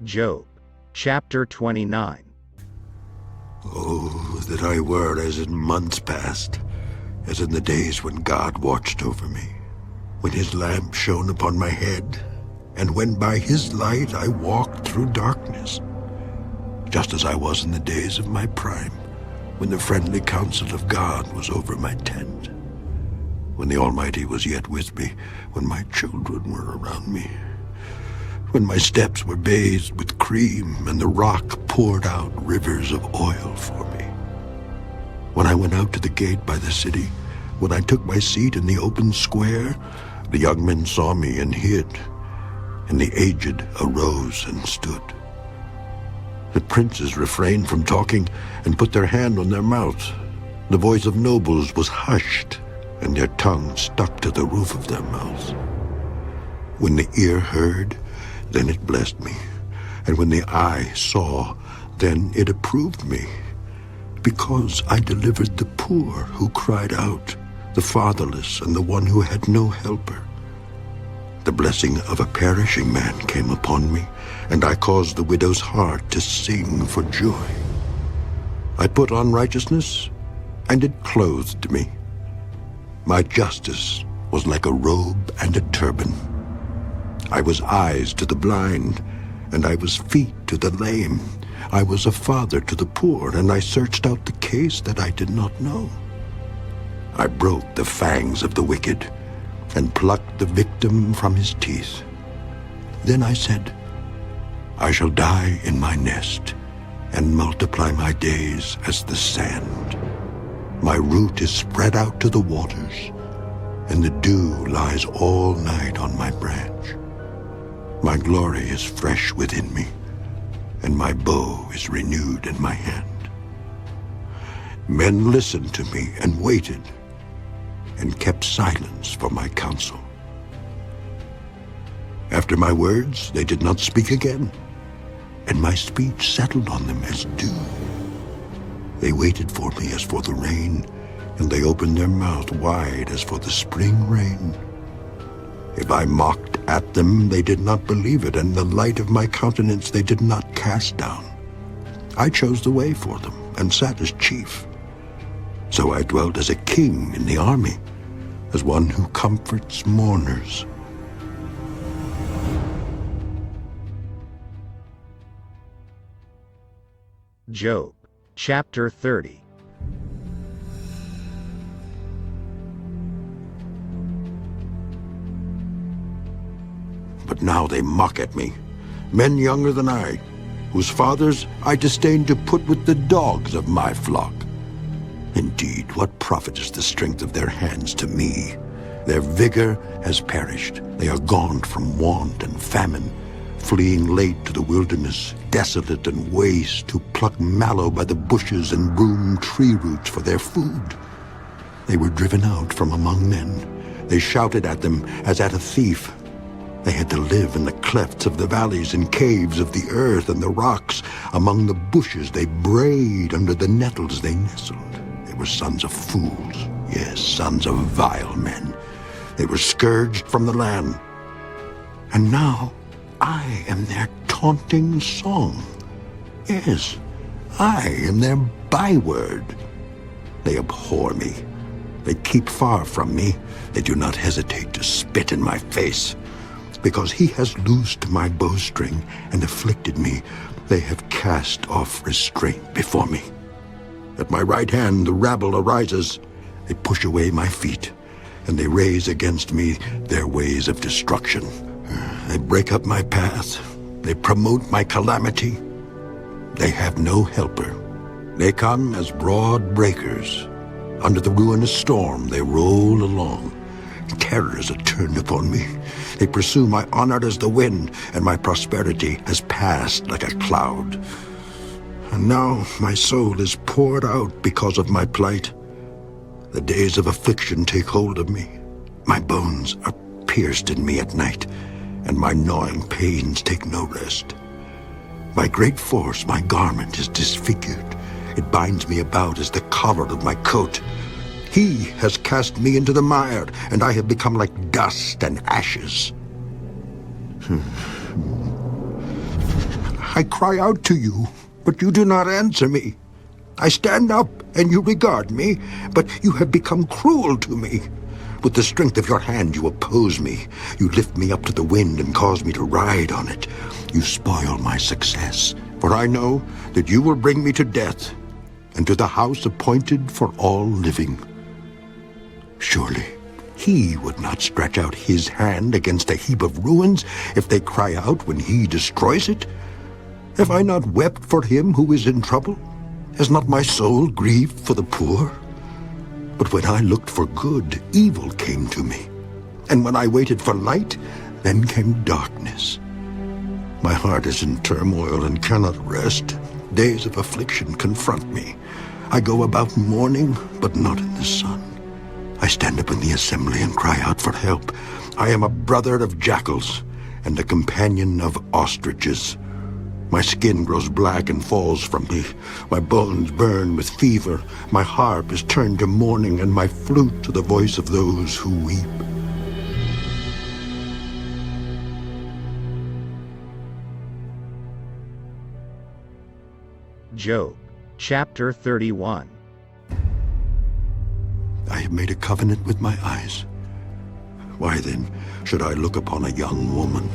Job, chapter 29. Oh, that I were as in months past, as in the days when God watched over me, when his lamp shone upon my head, and when by his light I walked through darkness, just as I was in the days of my prime, when the friendly counsel of God was over my tent, when the Almighty was yet with me, when my children were around me, when my steps were bathed with cream and the rock poured out rivers of oil for me. When I went out to the gate by the city, when I took my seat in the open square, the young men saw me and hid, and the aged arose and stood. The princes refrained from talking and put their hand on their mouths. The voice of nobles was hushed, and their tongues stuck to the roof of their mouths. When the ear heard, then it blessed me, and when the eye saw, then it approved me, because I delivered the poor who cried out, the fatherless and the one who had no helper. The blessing of a perishing man came upon me, and I caused the widow's heart to sing for joy. I put on righteousness, and it clothed me. My justice was like a robe and a turban. I was eyes to the blind, and I was feet to the lame. I was a father to the poor, and I searched out the case that I did not know. I broke the fangs of the wicked, and plucked the victim from his teeth. Then I said, I shall die in my nest, and multiply my days as the sand. My root is spread out to the waters, and the dew lies all night on my branch. My glory is fresh within me, and my bow is renewed in my hand. Men listened to me and waited, and kept silence for my counsel. After my words, they did not speak again, and my speech settled on them as dew. They waited for me as for the rain, and they opened their mouth wide as for the spring rain. If I mocked at them, they did not believe it, and the light of my countenance they did not cast down. I chose the way for them, and sat as chief. So I dwelt as a king in the army, as one who comforts mourners. Job, chapter 30. But now they mock at me, men younger than I, whose fathers I disdain to put with the dogs of my flock. Indeed, what profit is the strength of their hands to me? Their vigor has perished. They are gone from want and famine, fleeing late to the wilderness, desolate and waste, who pluck mallow by the bushes and broom tree roots for their food. They were driven out from among men. They shouted at them as at a thief. They had to live in the clefts of the valleys, in caves of the earth and the rocks. Among the bushes they brayed, under the nettles they nestled. They were sons of fools, yes, sons of vile men. They were scourged from the land. And now I am their taunting song. Yes, I am their byword. They abhor me. They keep far from me. They do not hesitate to spit in my face. Because he has loosed my bowstring and afflicted me, they have cast off restraint before me. At my right hand the rabble arises. They push away my feet, and they raise against me their ways of destruction. They break up my path. They promote my calamity. They have no helper. They come as broad breakers. Under the ruinous storm they roll along. Terrors are turned upon me. They pursue my honor as the wind, and my prosperity has passed like a cloud. And now my soul is poured out because of my plight. The days of affliction take hold of me. My bones are pierced in me at night, and my gnawing pains take no rest. By great force my garment is disfigured. It binds me about as the collar of my coat. He has cast me into the mire, and I have become like dust and ashes. I cry out to you, but you do not answer me. I stand up, and you regard me, but you have become cruel to me. With the strength of your hand you oppose me. You lift me up to the wind and cause me to ride on it. You spoil my success, for I know that you will bring me to death, and to the house appointed for all living. Surely he would not stretch out his hand against a heap of ruins if they cry out when he destroys it. Have I not wept for him who is in trouble? Has not my soul grieved for the poor? But when I looked for good, evil came to me. And when I waited for light, then came darkness. My heart is in turmoil and cannot rest. Days of affliction confront me. I go about mourning, but not in the sun. I stand up in the assembly and cry out for help. I am a brother of jackals and a companion of ostriches. My skin grows black and falls from me. My bones burn with fever. My harp is turned to mourning, and my flute to the voice of those who weep. Job, chapter 31. I have made a covenant with my eyes. Why then should I look upon a young woman?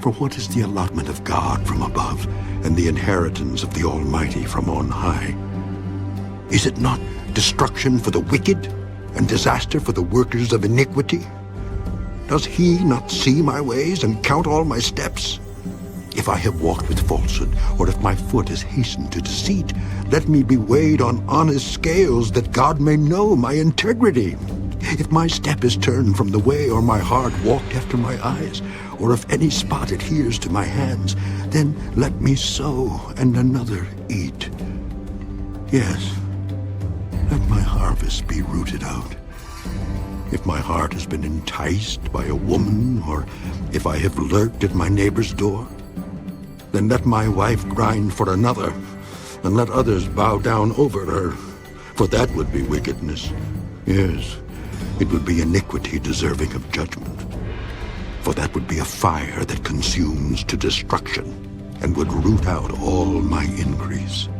For what is the allotment of God from above, and the inheritance of the Almighty from on high? Is it not destruction for the wicked, and disaster for the workers of iniquity? Does he not see my ways and count all my steps? If I have walked with falsehood, or if my foot has hastened to deceit, let me be weighed on honest scales, that God may know my integrity. If my step is turned from the way, or my heart walked after my eyes, or if any spot adheres to my hands, then let me sow and another eat. Yes, let my harvest be rooted out. If my heart has been enticed by a woman, or if I have lurked at my neighbor's door, then let my wife grind for another, and let others bow down over her, for that would be wickedness. Yes, it would be iniquity deserving of judgment. For that would be a fire that consumes to destruction, and would root out all my increase.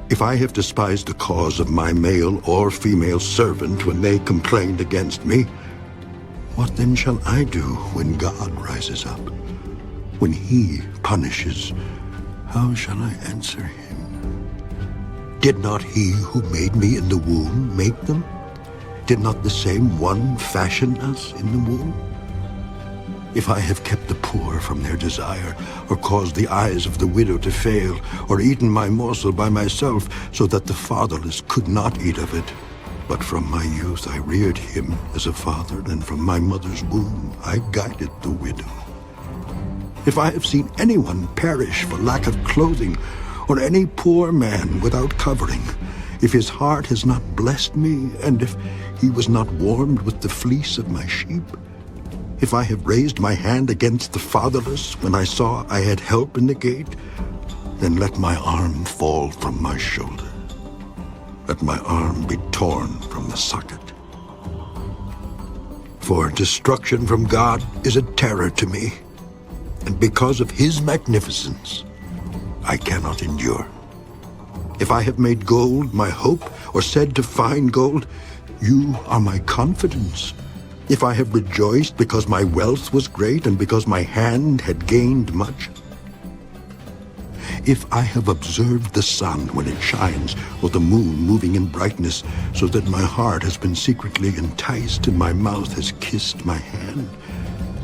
If I have despised the cause of my male or female servant when they complained against me, what then shall I do when God rises up? When he punishes, how shall I answer him? Did not he who made me in the womb make them? Did not the same one fashion us in the womb? If I have kept the poor from their desire, or caused the eyes of the widow to fail, or eaten my morsel by myself, so that the fatherless could not eat of it, but from my youth I reared him as a father, and from my mother's womb I guided the widow. If I have seen anyone perish for lack of clothing, or any poor man without covering, if his heart has not blessed me, and if he was not warmed with the fleece of my sheep, if I have raised my hand against the fatherless when I saw I had help in the gate, then let my arm fall from my shoulder. Let my arm be torn from the socket. For destruction from God is a terror to me, and because of his magnificence, I cannot endure. If I have made gold my hope, or said to find gold, you are my confidence. If I have rejoiced because my wealth was great, and because my hand had gained much. If I have observed the sun when it shines, or the moon moving in brightness, so that my heart has been secretly enticed, and my mouth has kissed my hand,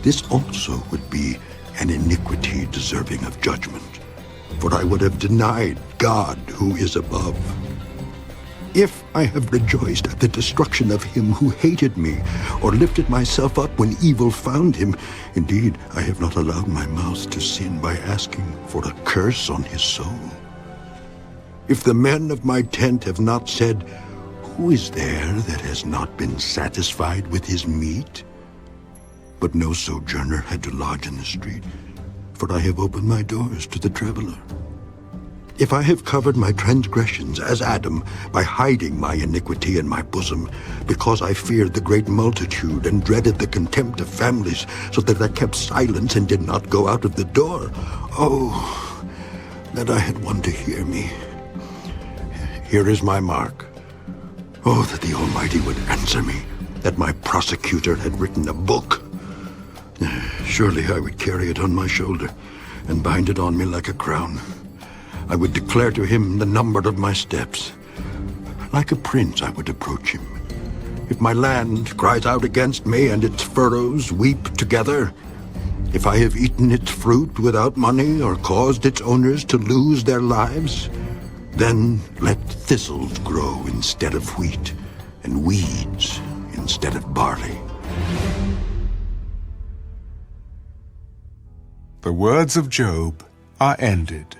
this also would be an iniquity deserving of judgment, for I would have denied God who is above. If I have rejoiced at the destruction of him who hated me, or lifted myself up when evil found him, indeed I have not allowed my mouth to sin by asking for a curse on his soul. If the men of my tent have not said, who is there that has not been satisfied with his meat? But no sojourner had to lodge in the street, for I have opened my doors to the traveler. If I have covered my transgressions as Adam by hiding my iniquity in my bosom, because I feared the great multitude and dreaded the contempt of families, so that I kept silence and did not go out of the door, oh, that I had one to hear me. Here is my mark. Oh, that the Almighty would answer me, that my prosecutor had written a book. Surely I would carry it on my shoulder and bind it on me like a crown. I would declare to him the number of my steps. Like a prince I would approach him. If my land cries out against me and its furrows weep together, if I have eaten its fruit without money or caused its owners to lose their lives, then let thistles grow instead of wheat and weeds instead of barley. The words of Job are ended.